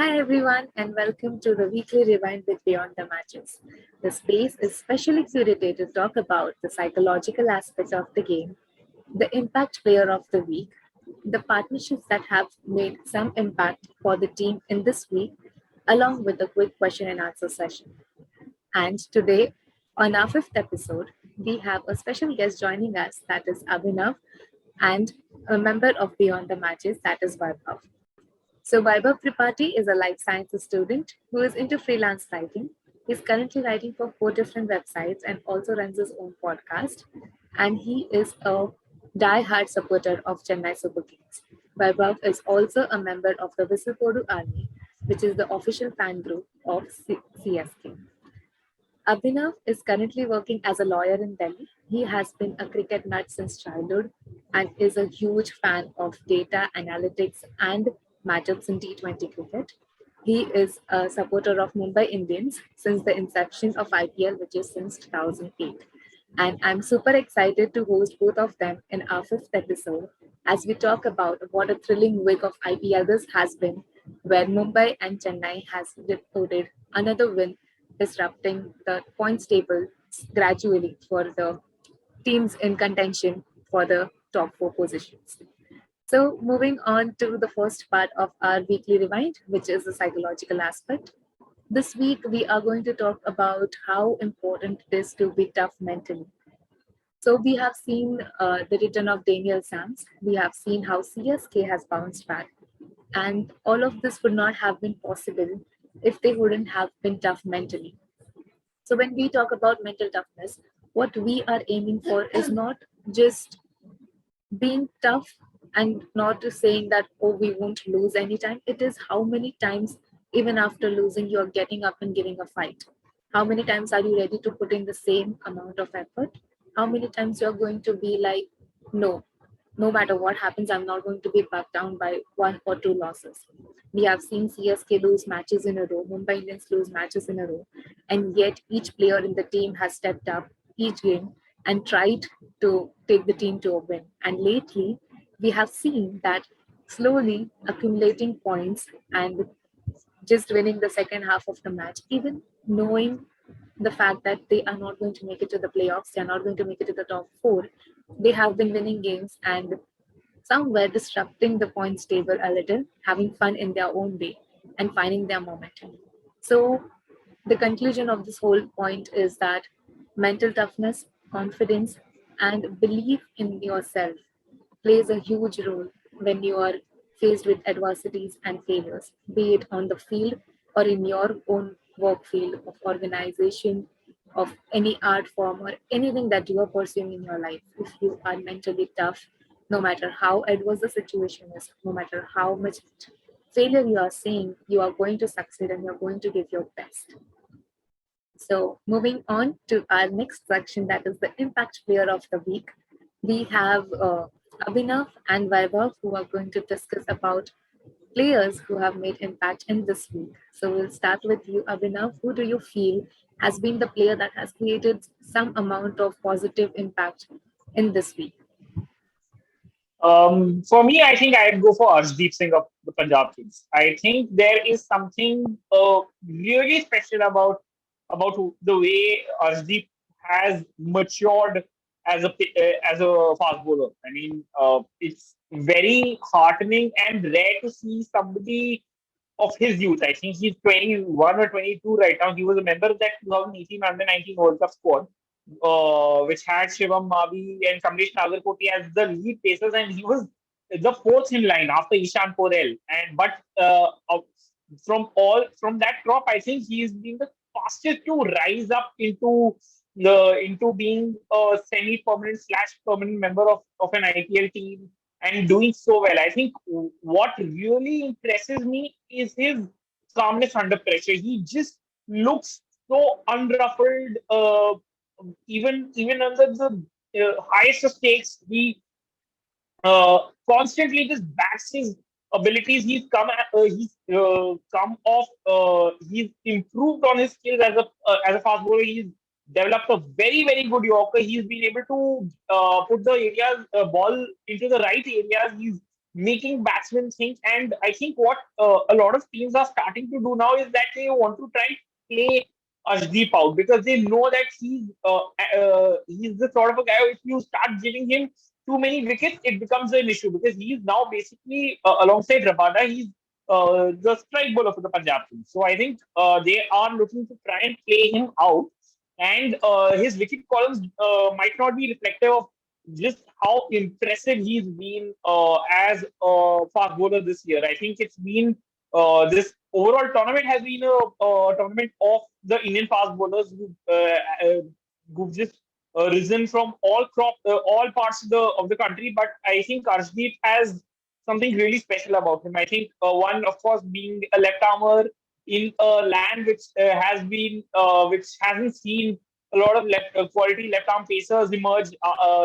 Hi everyone, and welcome to the weekly rewind with Beyond the Matches. The space is specially curated to talk about the psychological aspects of the game, the impact player of the week, the partnerships that have made some impact for the team in this week, along with a quick question and answer session. And today, on our fifth episode, we have a special guest joining us, that is Abhinav, and a member of Beyond the Matches, that is Vaibhav. So Vaibhav Tripathi is a life sciences student who is into freelance writing. He's currently writing for four different websites and also runs his own podcast. And he is a die-hard supporter of Chennai Super Kings. Vaibhav is also a member of the Whistleblower Army, which is the official fan group of CSK. Abhinav is currently working as a lawyer in Delhi. He has been a cricket nut since childhood and is a huge fan of data analytics and matchups in T20 cricket. He is a supporter of Mumbai Indians since the inception of IPL, which is since 2008. And I'm super excited to host both of them in our fifth episode as we talk about what a thrilling week of IPL this has been, where Mumbai and Chennai has reported another win, disrupting the points table gradually for the teams in contention for the top four positions. So, moving on to the first part of our weekly rewind, which is the psychological aspect. This week, we are going to talk about how important it is to be tough mentally. So, we have seen the return of Daniel Sams. We have seen how CSK has bounced back. And all of this would not have been possible if they wouldn't have been tough mentally. So, when we talk about mental toughness, what we are aiming for is not just being tough and not saying that, oh, we won't lose anytime. It is how many times, even after losing, you're getting up and giving a fight. How many times are you ready to put in the same amount of effort? How many times you're going to be like, no, no matter what happens, I'm not going to be backed down by one or two losses. We have seen CSK lose matches in a row, Mumbai Indians lose matches in a row, and yet each player in the team has stepped up each game and tried to take the team to a win. And lately, we have seen that slowly accumulating points and just winning the second half of the match, even knowing the fact that they are not going to make it to the playoffs, they are not going to make it to the top four, they have been winning games and somewhere disrupting the points table a little, having fun in their own way and finding their momentum. So, the conclusion of this whole point is that mental toughness, confidence, and belief in yourself plays a huge role when you are faced with adversities and failures, be it on the field or in your own work field of organization, of any art form, or anything that you are pursuing in your life. If you are mentally tough, no matter how adverse the situation is, no matter how much failure you are seeing, you are going to succeed and you're going to give your best. So, moving on to our next section, that is the impact player of the week. We have Abhinav and Vaibhav who are going to discuss about players who have made impact in this week. So, we'll start with you, Abhinav. Who do you feel has been the player that has created some amount of positive impact in this week? For me, I think I'd go for Arshdeep Singh of the Punjab Kings. I think there is something really special about the way Arshdeep has matured as a fast bowler. I mean, it's very heartening and rare to see somebody of his youth. I think he's 21 or 22 right now. He was a member of that 2018 Under 19 World Cup squad, which had Shivam Mavi and Kamlesh Nagarkoti as the lead pacers, and he was the fourth in line after Ishan Porel. And but from that crop, I think he's been the fastest to rise up into being a semi-permanent slash permanent member of an IPL team and doing so well. I think what really impresses me is his calmness under pressure. He just looks so unruffled, even under the highest of stakes. He constantly just backs his abilities. He's improved on his skills as a fast bowler. He's developed a very good Yorker. He's been able to put the areas ball into the right areas. He's making batsmen think. And I think what a lot of teams are starting to do now is that they want to try and play Ashdeep out because they know that he's the sort of a guy. If you start giving him too many wickets, it becomes an issue because he's now basically alongside Rabada, he's the strike bowler for the Punjab team. So I think they are looking to try and play him out, and his wicket columns might not be reflective of just how impressive he's been as a fast bowler this year. I think it's been this overall tournament has been a tournament of the Indian fast bowlers who've just risen from all parts of the country. But I think Arshdeep has something really special about him. I think one, of course, being a left armer in a land which hasn't seen a lot of quality left arm pacers emerge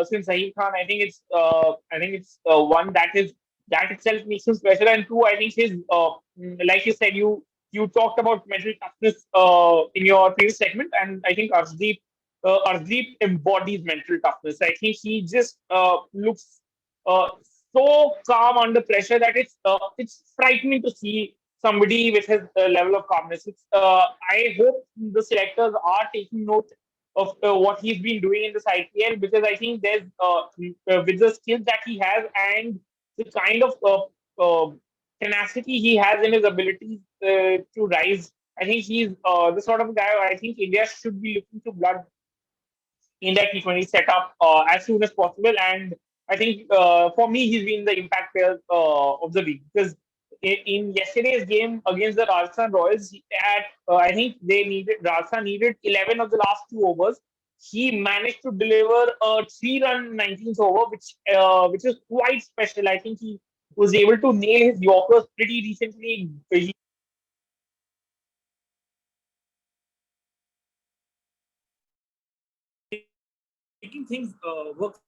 since Zaheer Khan. I think it's one that itself makes him special. And two, I think his like you said, you talked about mental toughness in your previous segment, and I think Arshdeep embodies mental toughness. I think he just looks uh, so calm under pressure that it's frightening to see somebody with his level of calmness. I hope the selectors are taking note of what he's been doing in this IPL, because I think there's with the skills that he has and the kind of tenacity he has in his abilities to rise. I think he's the sort of guy I think India should be looking to blood in that T20 setup as soon as possible. And I think for me, he's been the impact player of the week, because in yesterday's game against the Rajasthan Royals, I think Rajasthan needed 11 of the last 2 overs. He managed to deliver a 3-run 19th over, which is quite special. I think he was able to nail his Yorkers pretty recently. He's making things work.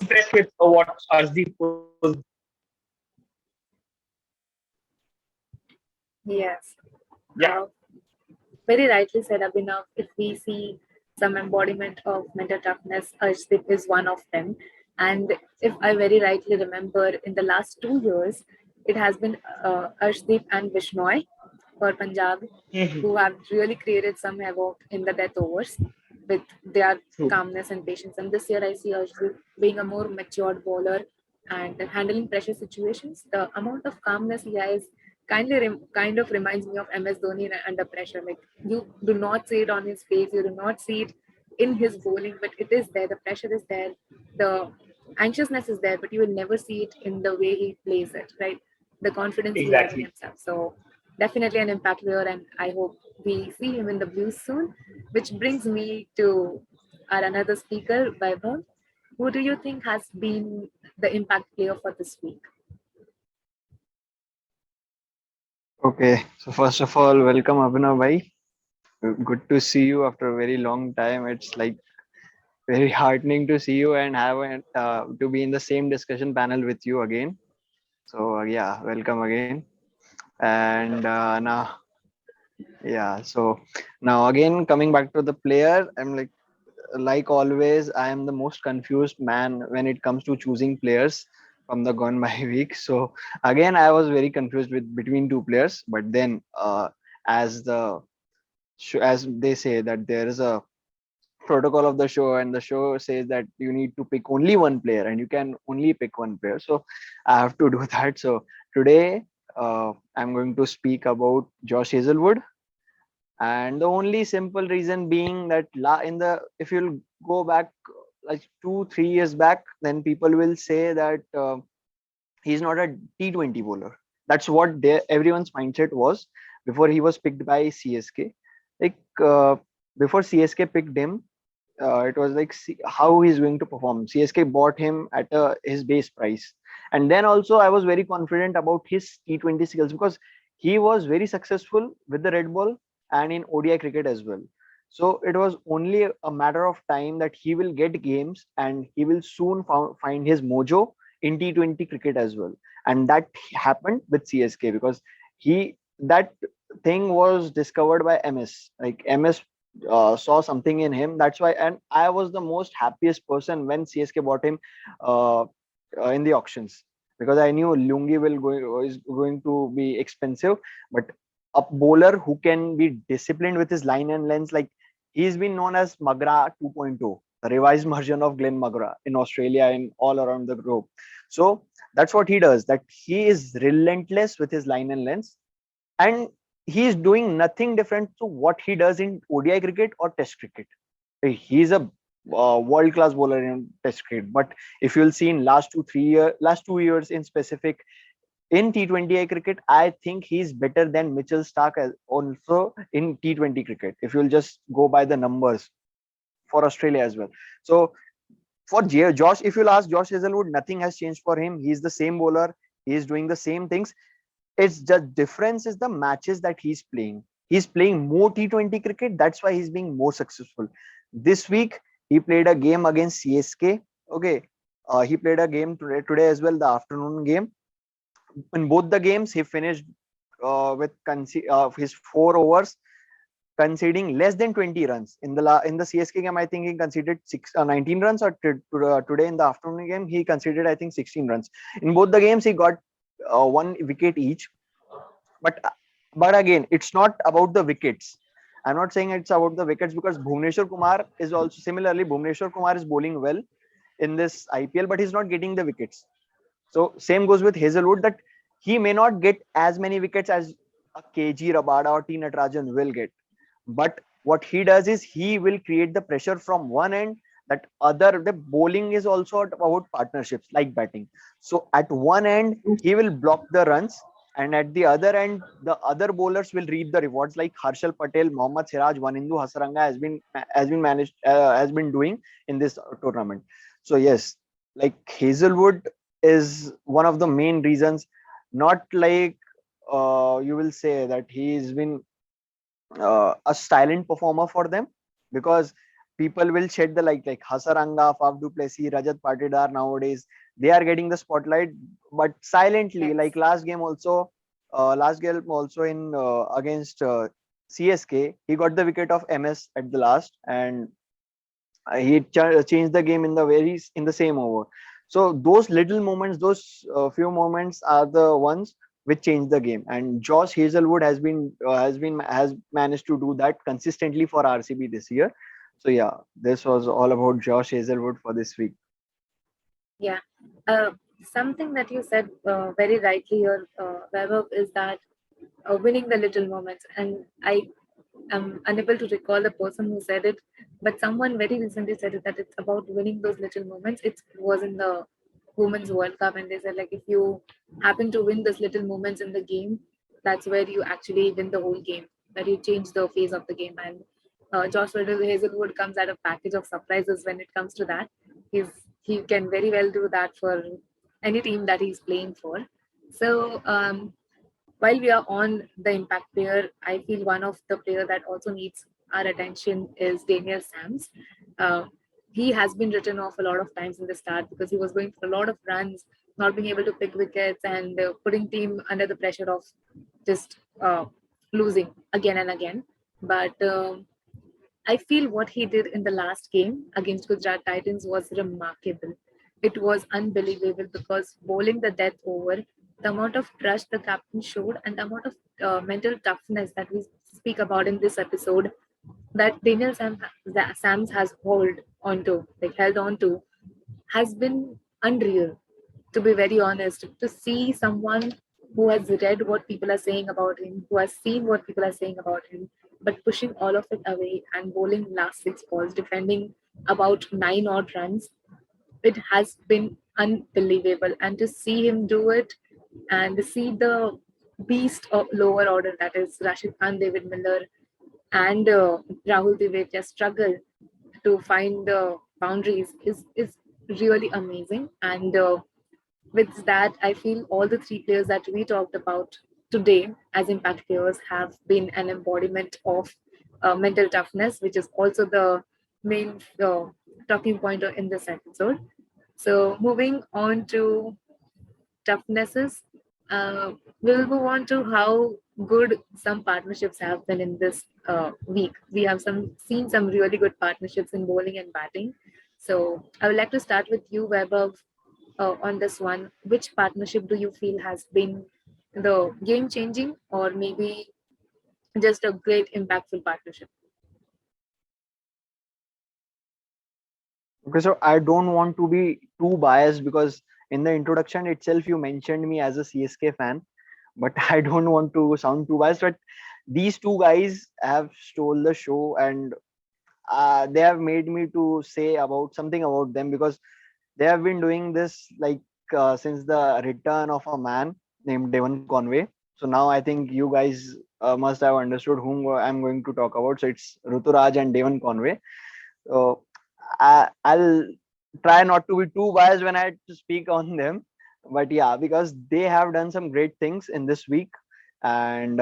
Impressed with what Arshdeep was. Yes. Yeah. Uh, Very rightly said, Abhinav. If we see some embodiment of mental toughness, Arshdeep is one of them. And if I very rightly remember, in the last 2 years, it has been Arshdeep and Vishnoy for Punjab Mhm. who have really created some havoc in the death overs with their True. calmness and patience. And this year, I see Arshdeep being a more matured bowler and handling pressure situations. The amount of calmness he has kind of reminds me of MS Dhoni under pressure. Like you do not see it on his face, you do not see it in his bowling, but it is there. The pressure is there, the anxiousness is there, but you will never see it in the way he plays it, right? The confidence he has in Exactly. himself. So definitely an impact player, and I hope we see him in the Blues soon. Which brings me to our another speaker, Vaibhav. Who do you think has been the impact player for this week? Okay, so first of all, welcome Abhinav bhai. Good to see you after a very long time. It's like very heartening to see you and to be in the same discussion panel with you again. So yeah, welcome again. And so now again coming back to the player, I'm like always, I am the most confused man when it comes to choosing players from the gone by week. So again, I was very confused with between two players, but then as as they say that there is a protocol of the show, and the show says that you need to pick only one player and you can only pick one player, so I have to do that. So today I'm going to speak about Josh Hazelwood, and the only simple reason being that in the if you'll go back like 2 3 years back, then people will say that he's not a T20 bowler. That's what everyone's mindset was before he was picked by CSK. Like before CSK picked him, it was like how he's going to perform. CSK bought him at his base price, and then also I was very confident about his T20 skills because he was very successful with the red ball and in ODI cricket as well. So it was only a matter of time that he will get games and he will soon find his mojo in T20 cricket as well. And that happened with CSK because that thing was discovered by MS. Like MS saw something in him. That's why, and I was the most happiest person when CSK bought him. Uh, in the auctions, because I knew Lungi is going to be expensive, but a bowler who can be disciplined with his line and length, like he's been known as Magra 2.0, the revised version of Glenn Magra in Australia and all around the globe. So that's what he does. That he is relentless with his line and length, and he is doing nothing different to what he does in ODI cricket or Test cricket. He's a world class bowler in Test cricket, but if you'll see in last 2 years in specific in T20I cricket, I think he's better than Mitchell Stark as also in T20 cricket. If you'll just go by the numbers for Australia as well. So for Josh, if you'll ask Josh Hazelwood, nothing has changed for him. He's the same bowler. He's doing the same things. It's just difference is the matches that he's playing. He's playing more T20 cricket. That's why he's being more successful. This week he played a game against CSK. Okay, he played a game today as well, the afternoon game. In both the games, he finished with his 4 overs, conceding less than 20 runs. In the CSK game, I think he conceded 19 runs, or today in the afternoon game, he conceded, I think, 16 runs. In both the games, he got 1 wicket each. But again, it's not about the wickets. I'm not saying it's about the wickets, because Bhuvneshwar Kumar is also similarly. Bhuvneshwar Kumar is bowling well in this IPL, but he's not getting the wickets. So same goes with Hazelwood, that he may not get as many wickets as a KG Rabada or T Natarajan will get. But what he does is he will create the pressure from one end, that the bowling is also about partnerships like batting. So at one end, he will block the runs, and at the other end, the other bowlers will reap the rewards, like Harshal Patel, Mohammad Siraj, Wanindu Hasaranga has been doing in this tournament. So yes, like Hazelwood is one of the main reasons, not like you will say that he's been a silent performer for them, because people will shed the light, like Hasaranga, Faf du Plessis, Rajat Patidar nowadays, they are getting the spotlight, but silently. Yes. Like last game also in against CSK, he got the wicket of MS at the last, and he changed the game in the same over. So those little moments, those few moments are the ones which change the game. And Josh Hazelwood has managed to do that consistently for RCB this year. So yeah, this was all about Josh Hazelwood for this week. Yeah. Uh, Something that you said very rightly here, Vaibhav, is that winning the little moments. And I am unable to recall the person who said it, but someone very recently said it, that it's about winning those little moments. It was in the Women's World Cup, and they said, like, if you happen to win those little moments in the game, that's where you actually win the whole game, that you change the phase of the game. And Hazelwood comes at a package of surprises when it comes to that. He's he can very well do that for any team that he's playing for. So while we are on the impact player, I feel one of the player that also needs our attention is Daniel Sams. Uh, he has been written off a lot of times in the start because he was going for a lot of runs, not being able to pick wickets, and putting team under the pressure of just losing again and again. But I feel what he did in the last game against Gujarat Titans was remarkable. It was unbelievable because bowling the death over, the amount of trust the captain showed, and the amount of mental toughness that we speak about in this episode, that Sams has held on to, has been unreal. To be very honest, to see someone who has read what people are saying about him, who has seen what people are saying about him, but pushing all of it away and bowling last 6 balls, defending about 9 odd runs, it has been unbelievable. And to see him do it, and to see the beast of lower order, that is Rashid Khan, David Miller, and Rahul Divetia struggle to find the boundaries is really amazing. And with that, I feel all the three players that we talked about today as impact players have been an embodiment of mental toughness, which is also the main talking point in this episode. So, moving on to toughnesses, we'll move on to how good some partnerships have been in this week. We have seen some really good partnerships in bowling and batting. So, I would like to start with you, Webber. on this one. Which partnership do you feel has been the game changing, or maybe just a great impactful partnership? Okay, so I don't want to be too biased because in the introduction itself you mentioned me as a CSK fan, but I don't want to sound too biased. But these two guys have stole the show, and they have made me to say about something about them because they have been doing this like since the return of a man named Devon Conway. So now I think you guys must have understood whom I'm going to talk about. So it's Ruturaj and Devon Conway. So I'll try not to be too biased when I speak on them, but yeah, because they have done some great things in this week, and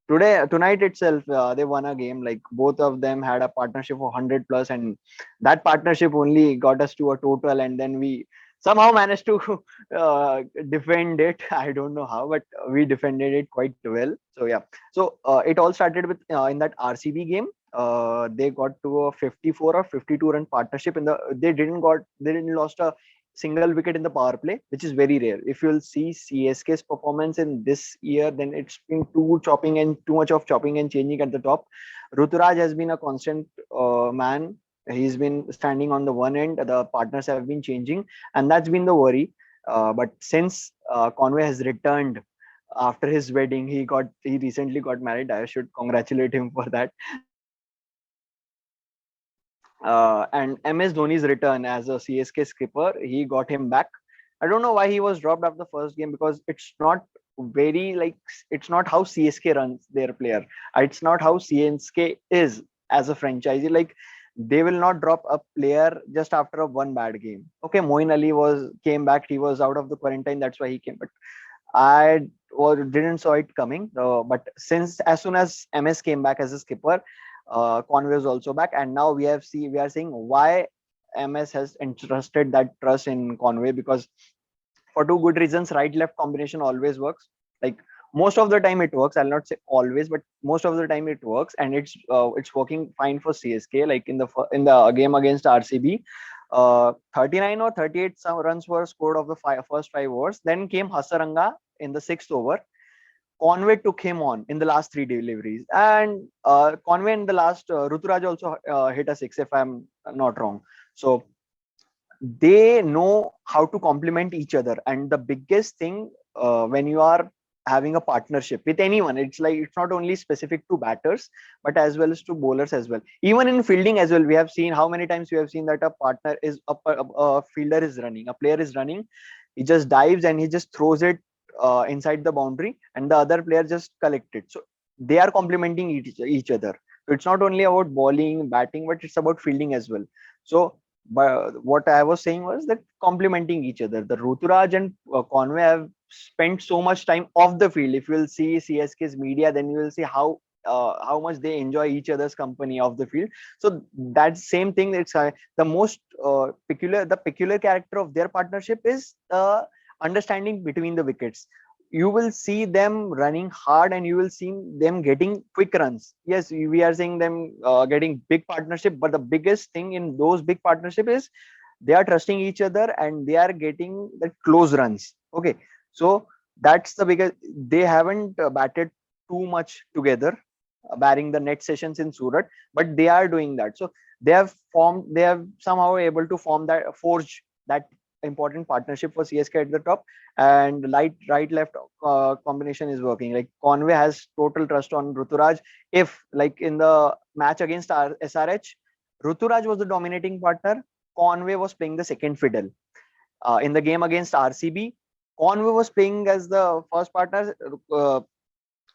tonight itself, they won a game. Like both of them had a partnership of 100 plus, and that partnership only got us to a total, and then we somehow managed to defend it. I don't know how, but we defended it quite well. So yeah, so it all started with in that RCB game. They got to a 54 or 52 run partnership in the they didn't lost a single wicket in the power play, which is very rare. If you'll see CSK's performance in this year, then it's been too much of chopping and changing at the top. Ruturaj has been a constant man. He's been standing on the one end, the partners have been changing, and that's been the worry. But since Conway has returned after his wedding, he recently got married. I should congratulate him for that. And MS Dhoni's return as a CSK skipper, he got him back. I don't know why he was dropped after the first game because it's not very like it's not how CSK runs their player. It's not how CSK is as a franchisee. Like they will not drop a player just after a one bad game. Okay, Moin Ali was came back. He was out of the quarantine. That's why he came. But didn't saw it coming. But since as soon as MS came back as a skipper, Conway is also back, and now we are seeing why MS has entrusted that trust in Conway because for two good reasons. Right left combination always works. Like most of the time it works. I'll not say always, but most of the time it works, and it's working fine for CSK. Like in the game against RCB. 39 or 38 some runs were scored of the first 5 overs. Then came Hasaranga in the sixth over. Conway took him on in the last three deliveries, and Conway in the last Ruturaj also hit a six, if I'm not wrong. So they know how to complement each other, and the biggest thing when you are having a partnership with anyone, it's like it's not only specific to batters but as well as to bowlers as well. Even in fielding as well, we have seen how many times we have seen that a partner is a fielder is running, a player is running, he just dives and he just throws it inside the boundary and the other player just collect it. So they are complementing each other. So it's not only about bowling, batting, but it's about fielding as well. So but what I was saying was that complementing each other. The Ruturaj and Conway have spent so much time off the field. If you will see CSK's media, then you will see how much they enjoy each other's company off the field. So that same thing. It's the most peculiar character of their partnership is understanding between the wickets. You will see them running hard and you will see them getting quick runs. Yes, we are seeing them getting big partnership, but the biggest thing in those big partnership is they are trusting each other and they are getting the close runs. Okay, so that's the biggest. They haven't batted too much together, barring the net sessions in Surat, but they are doing that. So they have somehow able to forge that important partnership for CSK at the top, and right left combination is working. Like Conway has total trust on Ruturaj. If like in the match against SRH, Ruturaj was the dominating partner, Conway was playing the second fiddle. In the game against RCB, Conway was playing as the first partner.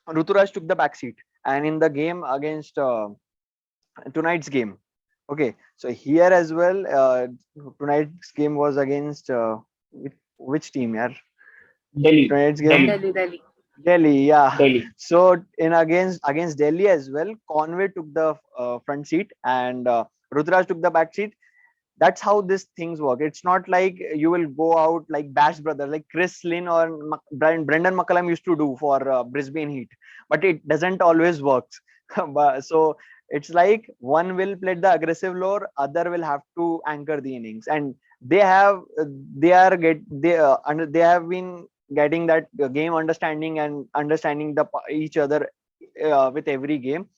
Ruturaj took the back seat, and in the game against tonight's game. Okay, so here as well, tonight's game was against which team? Yeah, Delhi, tonight's game Delhi, Delhi. Delhi. Yeah. Delhi. So in against Delhi as well, Conway took the front seat and Rutraj took the back seat. That's how these things work. It's not like you will go out like Bash Brothers, like Chris Lynn or Brendan McCullum used to do for Brisbane Heat, but it doesn't always work. So it's like one will play the aggressive lore, other will have to anchor the innings, and they have they are get they they have been getting that game understanding and understanding each other with every game.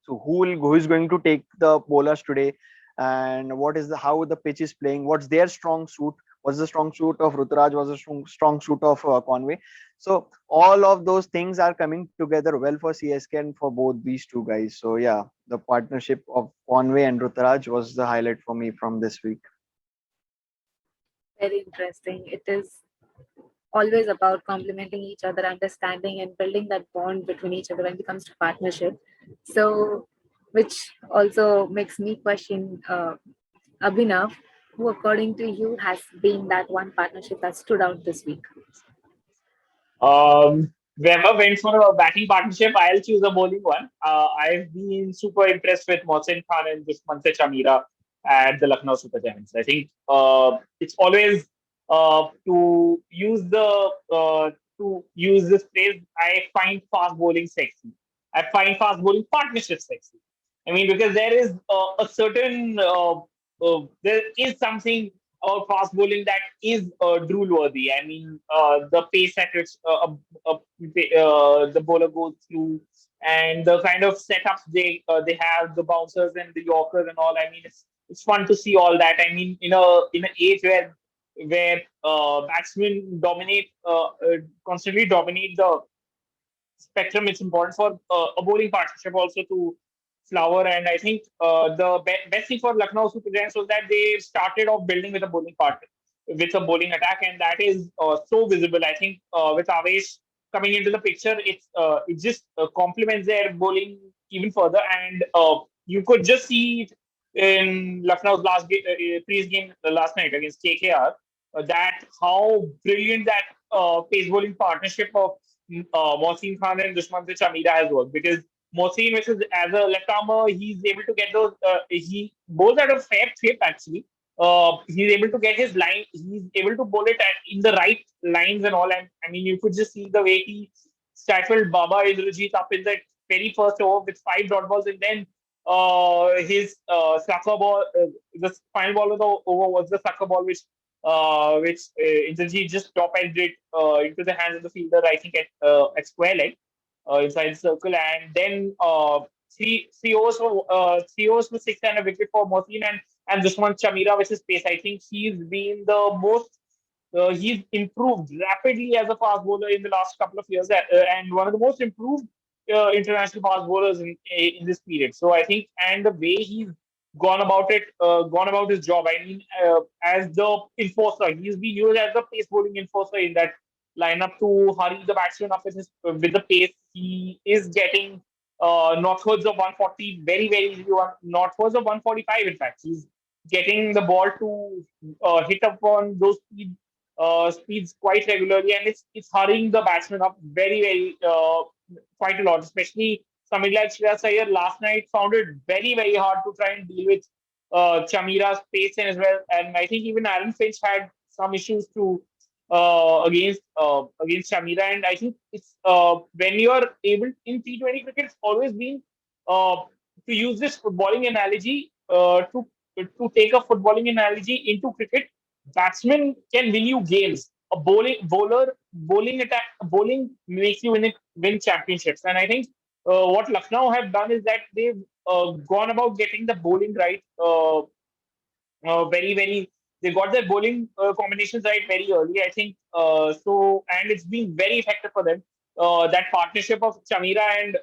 So who is going to take the bowlers today, and what is the how the pitch is playing? What's their strong suit? What's the strong suit of Ruturaj? What's the strong suit of Conway? So all of those things are coming together well for CSK and for both these two guys. So yeah, the partnership of Conway and Ruturaj was the highlight for me from this week. Very interesting. It is always about complementing each other, understanding and building that bond between each other when it comes to partnership. So, which also makes me question Abhinav, who according to you has been that one partnership that stood out this week? Whoever went for a batting partnership, I'll choose a bowling one. I've been super impressed with Mohsin Khan and Dushman Se Chamira at the Lucknow Super Giants. I think it's always to use this phrase. I find fast bowling sexy. I find fast bowling partnership sexy. I mean, because there is a certain there is something about fast bowling that is drool worthy. I mean, the pace at which the bowler goes through, and the kind of setups they have, the bouncers and the yorkers and all. I mean, it's fun to see all that. I mean, in an age where batsmen constantly dominate the spectrum, it's important for a bowling partnership also to flower. And I think the best thing for Lucknow Super Giants was that they started off building with a bowling partner, with a bowling attack, and that is so visible. I think with Avesh coming into the picture, it just complements their bowling even further, and you could just see it in Lucknow's last previous game last night against KKR. That how brilliant that pace bowling partnership of Mohsin Khan and Dushman Se Chamira has worked, because Mohsin, which is as a left armer, he's able to get those. He bowls at a fair shape actually. He's able to get his line. He's able to bowl it in the right lines and all. And I mean, you could just see the way he stifled Baba Indrajit up in that very first over with 5 dot balls, and then his sucker ball. The final ball of the over was the sucker ball, which Indrajit just top ended it into the hands of the fielder. I think at square leg inside the circle, and then three overs for six and a wicket for Mohsin, and this one Chamira, which is pace. I think he's been the most. He's improved rapidly as a fast bowler in the last couple of years, and one of the most improved international fast bowlers in this period. So I think, and the way he's gone about his job. I mean, as the enforcer, he's been used as the pace bowling enforcer in that lineup to hurry the batsman up with the pace. He is getting northwards of 140, very, very easy, northwards of 145, in fact. He's getting the ball to hit upon those speeds quite regularly, and it's hurrying the batsman up very, very quite a lot, especially somebody like Shreyas Iyer last night found it very, very hard to try and deal with Chamira's pace as well. And I think even Aaron Finch had some issues to against Chamira. And I think it's when you are able in T20 cricket, it's always been to use this footballing analogy to take a footballing analogy into cricket. Batsmen can win you games. A bowling makes you win championships. And I think what Lucknow have done is that they've gone about getting the bowling right very, very. They got their bowling combinations right very early, I think. And it's been very effective for them. That partnership of Chamira and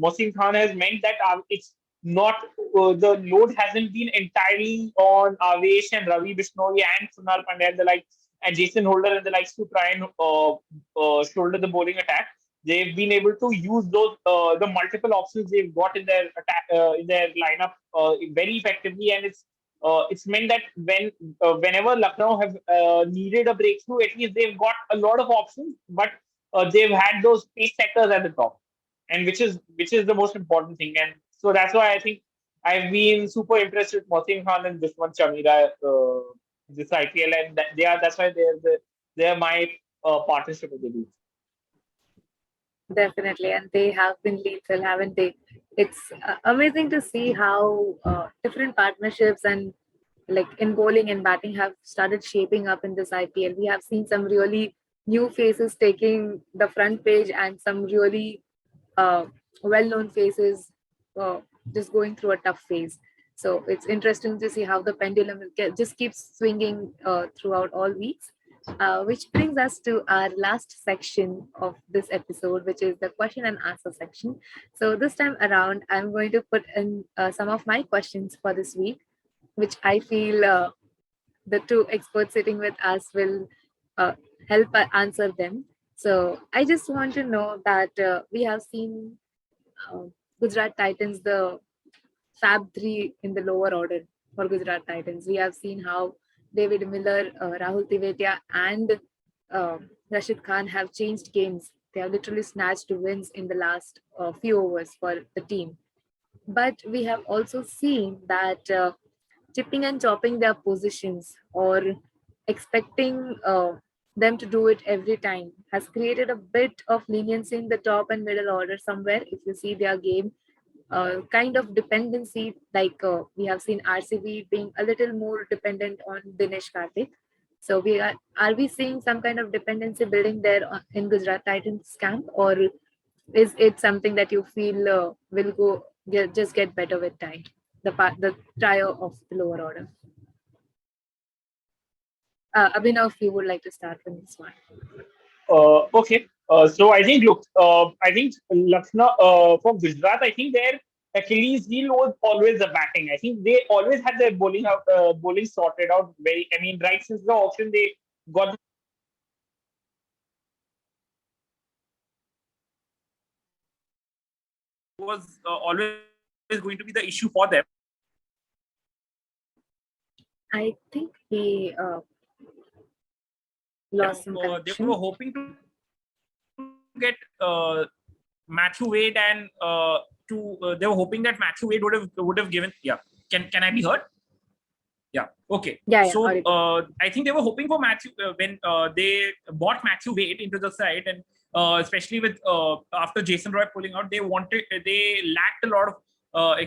Mohsin Khan has meant that it's not the load hasn't been entirely on Avesh and Ravi Bishnoi and Sunal Pandya and the like, and Jason Holder and the likes to try and shoulder the bowling attack. They've been able to use those the multiple options they've got in their attack in their lineup very effectively, and it's meant that whenever Lucknow have needed a breakthrough, at least they've got a lot of options, but they've had those pace sectors at the top, and which is the most important thing. And so that's why I think I've been super impressed with Mohsin Khan and Dushman Chamira this IPL, and that's why they're my partnership of the week. Definitely, and they have been lethal, haven't they? It's amazing to see how different partnerships and like in bowling and batting have started shaping up in this IPL. We have seen some really new faces taking the front page and some really uh, well-known faces uh, just going through a tough phase. So it's interesting to see how the pendulum just keeps swinging throughout all weeks. Which brings us to our last section of this episode, which is the question and answer section. So this time around, I'm going to put in some of my questions for this week, which I feel the two experts sitting with us will uh, help answer them. So I just want to know that we have seen uh, Gujarat Titans, the Fab Three in the lower order for Gujarat Titans. We have seen how David Miller, Rahul Tewatia, and uh, Rashid Khan have changed games. They have literally snatched wins in the last few overs for the team. But we have also seen that chipping and chopping their positions or expecting them to do it every time has created a bit of leniency in the top and middle order somewhere. If you see their game, kind of dependency, like we have seen RCB being a little more dependent on Dinesh Karthik. So are we seeing some kind of dependency building there in Gujarat Titans camp, or is it something that you feel will just get better with time? The trio of the lower order. Abhinav, if you would like to start with this one. Okay. So I think, look, I think Lucknow for Gujarat, I think their Achilles heel was always the batting. I think they always had their bowling sorted out. I mean, right since the auction, they got was always going to be the issue for them. I think we lost some They were connection. hoping to get Matthew Wade and they were hoping that Matthew Wade would have given. Yeah, can I be heard? Yeah. Okay. Yeah, So yeah, audible. I think they were hoping for Matthew when they bought Matthew Wade into the side, and especially with after Jason Roy pulling out, they lacked a lot of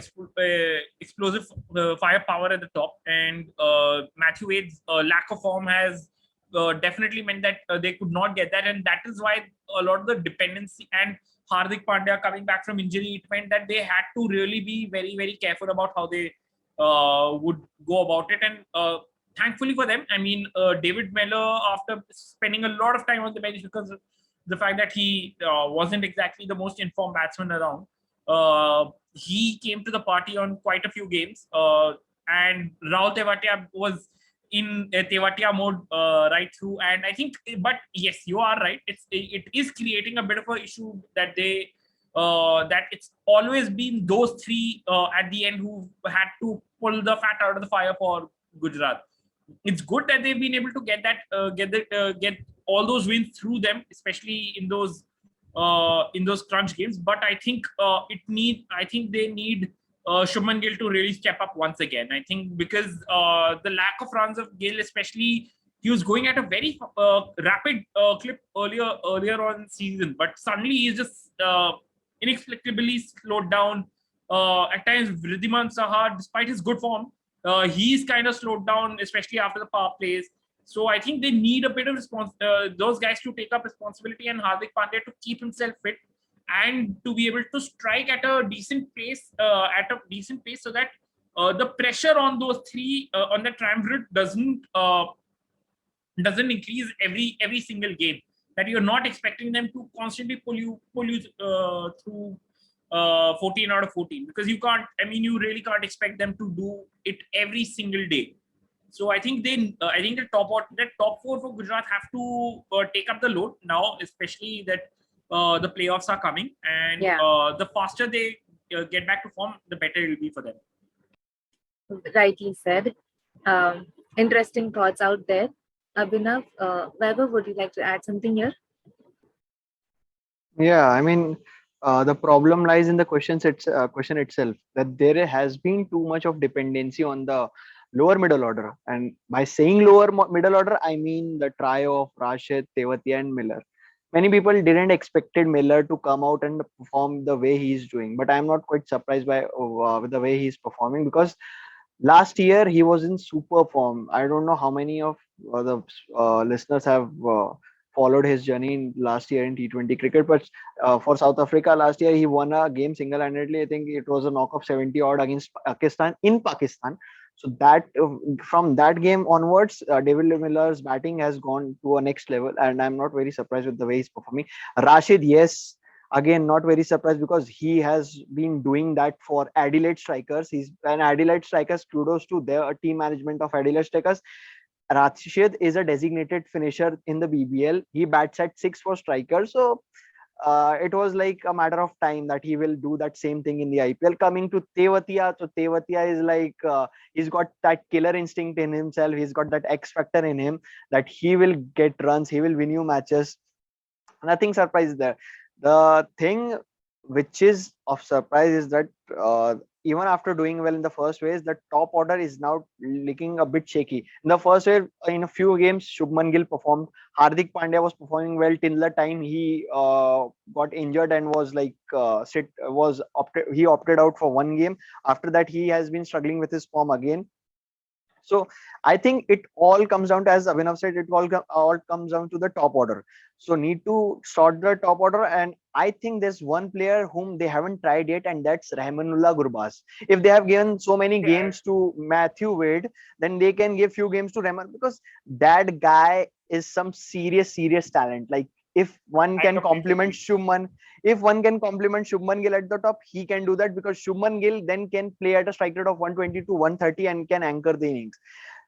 explosive firepower at the top, and Matthew Wade's lack of form has definitely meant that they could not get that, and that is why a lot of the dependency and Hardik Pandya coming back from injury, it meant that they had to really be very, very careful about how they would go about it. And thankfully for them, I mean, David Miller, after spending a lot of time on the bench because of the fact that he wasn't exactly the most informed batsman around, he came to the party on quite a few games. And Rahul Tewatia was in Tewatia mode right through. And I think, but yes, you are right. It is creating a bit of an issue that that it's always been those three at the end who had to pull the fat out of the fire for Gujarat. It's good that they've been able to get all those wins through them, especially in those crunch games. But I think I think they need Shubman Gill to really step up once again. I think because the lack of runs of Gill, especially he was going at a very rapid clip earlier on season, but suddenly he's just inexplicably slowed down. At times, Vridhiman Saha, despite his good form, he's kind of slowed down, especially after the power plays. So I think they need a bit of those guys to take up responsibility, and Hardik Pandya to keep himself fit and to be able to strike at a decent pace, so that the pressure on those three on the triumvirate doesn't increase every single game. That you're not expecting them to constantly pull you through 14 out of 14, because you can't. I mean, you really can't expect them to do it every single day. So I think I think the top four for Gujarat have to take up the load now, especially that the playoffs are coming, and Yeah, the faster they get back to form, the better it will be for them. rightly said. Um, Interesting thoughts out there. Abhinav, Vaibhav, would you like to add something here? Yeah, I mean, the problem lies in the question itself, that there has been too much of dependency on the lower middle order. And by saying middle order, I mean the trio of Rashid, Tewatia, and Miller. Many people didn't expected Miller to come out and perform the way he's doing, but I'm not quite surprised by with the way he's performing, because last year he was in super form. I don't know how many of the listeners have followed his journey in last year in T20 cricket, but for South Africa last year he won a game single-handedly. I think it was a knock of 70 odd against Pakistan in Pakistan. So that from that game onwards, David Miller's batting has gone to a next level, and I'm not very surprised with the way he's performing. Rashid, yes, again not very surprised because he has been doing that for Adelaide Strikers. He's an Adelaide Strikers. Kudos to their team management of Adelaide Strikers. Rashid is a designated finisher in the BBL. He bats at six for Strikers, so it was like a matter of time that he will do that same thing in the IPL. Coming to Tewatia, so Tewatia is like he's got that killer instinct in himself. He's got that X factor in him that he will get runs, he will win you matches. Nothing surprise there. The thing which is of surprise is that even after doing well in the first phase, the top order is now looking a bit shaky. In the first wave, in a few games, Shubman Gill performed. Hardik Pandya was performing well till the time he got injured and was like he opted out for one game. After that, he has been struggling with his form again. So I think it all comes down to, as Abhinav said, it all comes down to the top order. So need to sort the top order, and I think there's one player whom they haven't tried yet, and that's Rahmanullah Gurbaz. If they have given so many Yeah, games to Matthew Wade, then they can give few games to Rahman, because that guy is some serious talent. Like if one I can completely complement agree. Shubman, if one can complement Shubman Gill at the top, he can do that, because Shubman Gill then can play at a strike rate of 120 to 130 and can anchor the innings.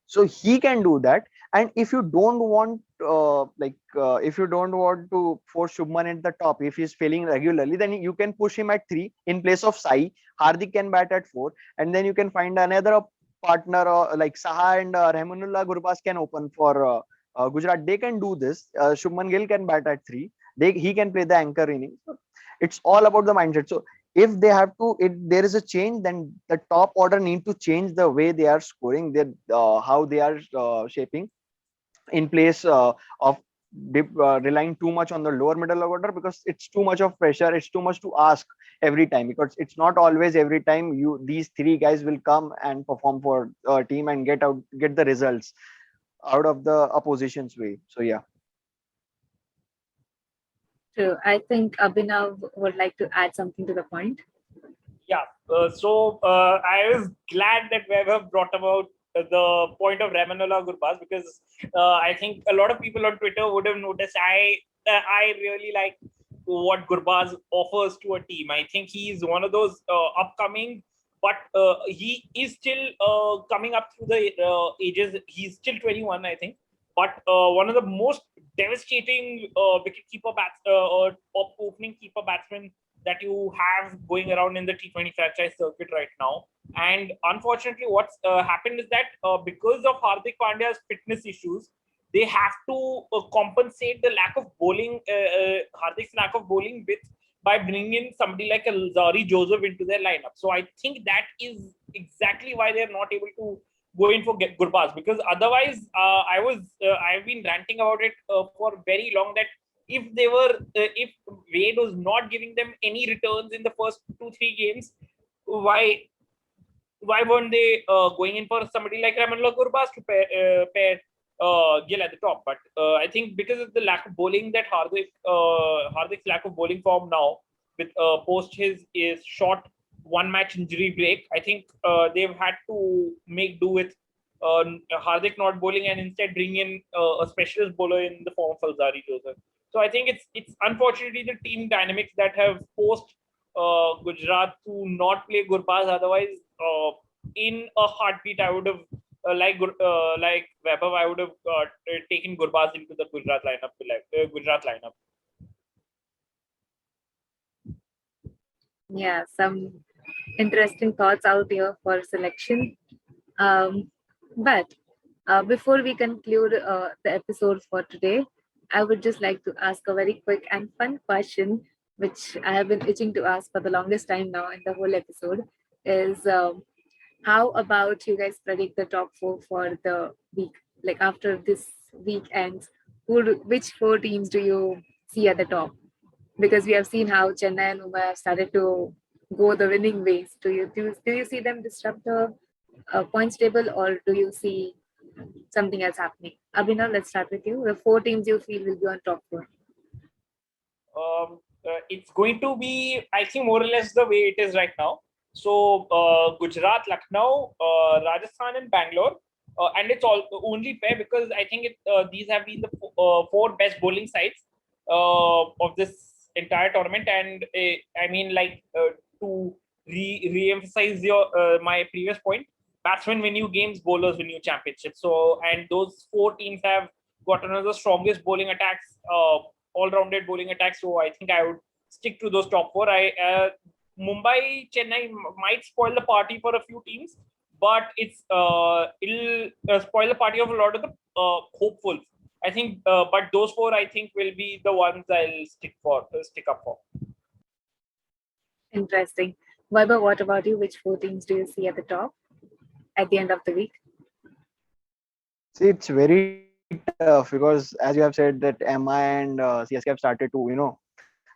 So he can do that. And if you don't want if you don't want to force Shubman at the top, if he's failing regularly, then you can push him at 3 in place of Sai. Hardik can bat at 4, and then you can find another partner, like Saha and Rahmanullah Gurbaz can open for Gujarat. They can do this. Shubman Gill can bat at 3. He can play the anchor inning. So it's all about the mindset. So if they have to, if there is a change, then the top order need to change the way they are scoring, their how they are shaping, in place of relying too much on the lower middle order, because it's too much of pressure, it's too much to ask every time, because it's not always every time you these three guys will come and perform for a team and get the results out of the opposition's way. So yeah. True. I think Abhinav would like to add something to the point. Yeah. I was glad that Weber brought about the point of Ramanullah Gurbaz, because I think a lot of people on Twitter would have noticed I really like what Gurbaz offers to a team. I think he's one of those upcoming, but he is still coming up through the ages. He's still 21, I think, but one of the most devastating wicket keeper or opening keeper batsmen that you have going around in the T20 franchise circuit right now. And unfortunately, what's happened is that because of Hardik Pandya's fitness issues, they have to compensate the lack of bowling, Hardik's lack of bowling width, by bringing in somebody like a Zari Joseph into their lineup. So I think that is exactly why they're not able to go in for Gurbaz, because otherwise, I've been ranting about it for very long, that if Wade was not giving them any returns in the first 2-3 games, why weren't they going in for somebody like Ramanullah Gurbaz to pair Gill at the top? But I think because of the lack of bowling, that Hardik's lack of bowling form now, with post his short one match injury break, I think they've had to make do with Hardik not bowling and instead bring in a specialist bowler in the form of Alzari Joseph. So I think it's unfortunately the team dynamics that have forced Gujarat to not play Gurbaz. Otherwise, in a heartbeat, I would have like Vaibhav, I would have taken Gurbaz into the Gujarat lineup. Yeah, some interesting thoughts out here for selection. But before we conclude the episode for today, I would just like to ask a very quick and fun question, which I have been itching to ask for the longest time now in the whole episode. Is how about you guys predict the top four for the week? Like after this week ends, which four teams do you see at the top? Because we have seen how Chennai and Mumbai have started to go the winning ways. Do you see them disrupt the points table, or do you see something else happening? Abhinav, let's start with you. The four teams you feel will be on top four. It's going to be, I think, more or less the way it is right now. So Gujarat, Lucknow, Rajasthan, and Bangalore. And it's all only fair because I think these have been the four best bowling sides of this entire tournament. And I mean, like to re-emphasize my previous point, batsmen win you games, bowlers win you championships. So, and those four teams have got one of the strongest bowling attacks, all-rounded bowling attacks. So I think I would stick to those top four. Mumbai, Chennai might spoil the party for a few teams, but it'll spoil the party of a lot of the hopefuls. I think, but those four I think will be the ones I'll stick up for. Interesting. Vaibhav, what about you? Which four teams do you see at the top at the end of the week? See, it's very tough because, as you have said, that MI and CSK have started to,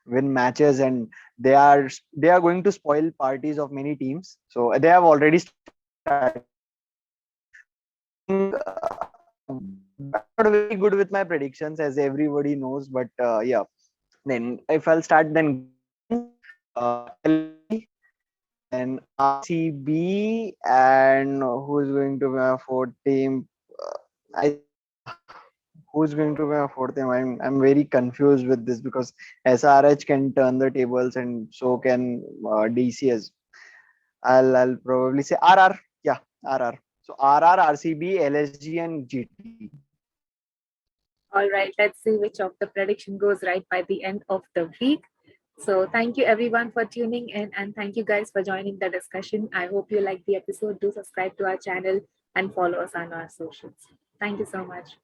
win matches, and they are going to spoil parties of many teams. So they have already started. I think I'm not very good with my predictions, as everybody knows. But yeah, then if I'll start, then LSG, then RCB, and who is going to be my fourth team? I who's going to be my fourth team? I'm very confused with this because SRH can turn the tables, and so can DCS. I'll probably say RR. Yeah, RR. So RR, RCB, LSG, and GT. All right, let's see which of the prediction goes right by the end of the week. So, thank you everyone for tuning in, and thank you guys for joining the discussion. I hope you liked the episode. Do subscribe to our channel and follow us on our socials. Thank you so much.